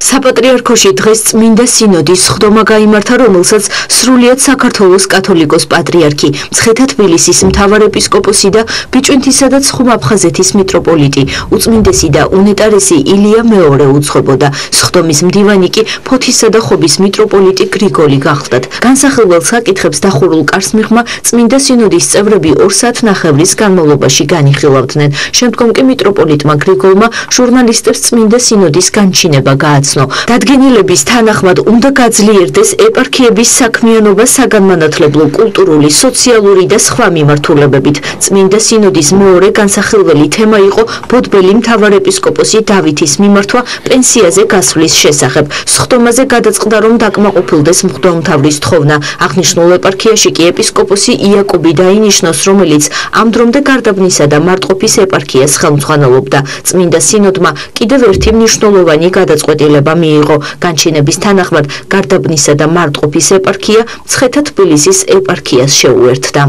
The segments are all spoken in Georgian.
საპატრიარქოში დღეს წმინდა სინოდის სხდომა გაიმართა, რომელსაც სრულიად საქართველოს კათოლიკოს პატრიარქი, მცხეთა-თბილისის მთავარეპისკოპოსი და ბიჭვინთისა და ცხუმ-აფხაზეთის მიტროპოლიტი, უწმინდესი და უნეტარესი ილია მეორე უძღვებოდა. სხდომის მდივანი კი ფოთისა და ხობის მიტროპოლიტი გრიგოლი გახლდათ. განსახილველ საკითხებს დახურულ კარს მიღმა წმინდა სინოდის წევრები 2 საათნახევრის განმავლობაში განიხილავდნენ. შემდგომ კი მიტროპოლიტმა გრიგოლმა ჟურნალისტებს წმინდა სინოდის განჩინება გააცნო. დადგენილების თანახმად უნდა გაძლიერდეს ეპარქიების საქმიანობა საგანმანათლებლო, კულტურული, სოციალური და სხვა მიმართულებებით. წმინდა სინოდის მეორე განსახილველი თემა იყო ბოდბელი მთავარეპისკოპოსი დავითის მიმართვა პენსიაზე გასვლის შესახებ. სხდომაზე გადაწყდა, რომ დაკმაყოფილდეს მღვდელმთავრის თხოვნა. აღნიშნულ ეპარქიაში კი ეპისკოპოსი იაკობი დაინიშნოს, რომელიც ამ დრომდე გარდაბნისა და მარტყოფის ეპარქიას ხელმძღვანელობდა. წმინდა სინოდმა კიდევ ერთი მნიშვნელოვანი გადაწყვეტილება მიიღო. განჩინების თანახმად გარდაბნისა და მარტყოფის ეპარქია მცხეთა-თბილისის ეპარქიას შეუერთდა.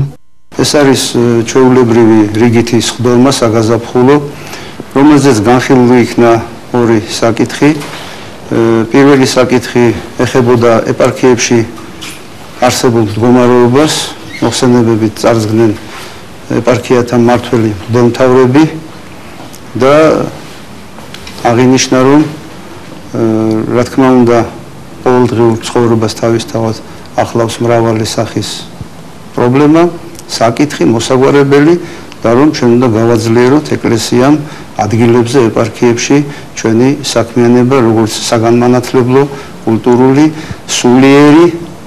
ეს არის ჩვეულებრივი რიგითი სხდომა საგაზაფხულო, რომელზეც განხილული იქნა 2 საკითხი. პირველი საკითხი ეხებოდა ეპარქიებში არსებულ მდგომარეობას, მოხსენებებით წარსდგნენ ეპარქიათა მმართველი მღვდელმთავრები და აღინიშნა, რომ რა თქმა უნდა, ყოველდღიურ ცხოვრებას თავისთავად ახლავს მრავალი სახის პრობლემა, საკითხი, მოსაგვარებელი და რომ ჩვენ უნდა გავაძლიეროთ ეკლესიამ ადგილებზე, ეპარქიებში ჩვენი საქმიანობა, როგორც საგანმანათლებლო, კულტურული, სულიერი,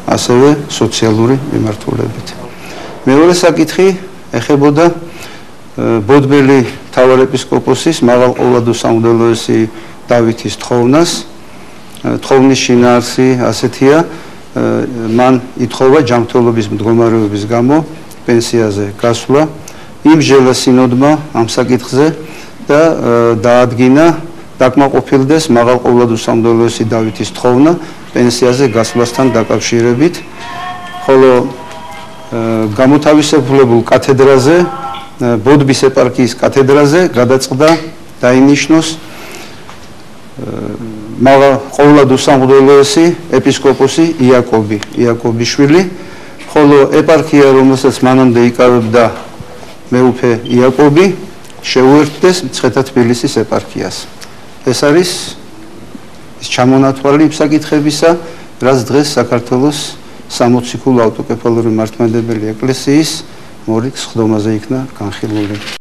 ასევე სოციალური მიმართულებით. მეორე საკითხი ეხებოდა ბოდბელი მთავარეპისკოპოსის მაღალყოვლადოსამღვდელოესი დავითის თხოვნას. თხოვნის შინაარსი ასეთია, მან ითხოვა ჯანმრთელობის მდგომარეობის გამო პენსიაზე გასვლა. იმჟელა სინოდმა ამ საკითხზე და დაადგინა დაკმაყოფილდეს მაღალყოვლადოსამღვდელოესი დავითის თხოვნა პენსიაზე გასვლასთან დაკავშირებით, ხოლო გამოთავისუფლებულ კათედრაზე, ბოდბის ეპარქიის კათედრაზე გადაწყდა დაინიშნოს მაღალყოვლადოსამღვდელოესი ეპისკოპოსი იაკობიშვილი, ხოლო ეპარქია, რომელსაც მანამდე იკავებდა მეუფე იაკობი, შეუერთდეს მცხეთა-თბილისის ეპარქიას. ეს არის ჩამონათვალი იმ საკითხებისა, რაც დღეს საქართველოს 60 ქულ ავტოკეფალური მართლმადიდებელი ეკლესიის მორიგ სხდომაზე იქნა განხილული.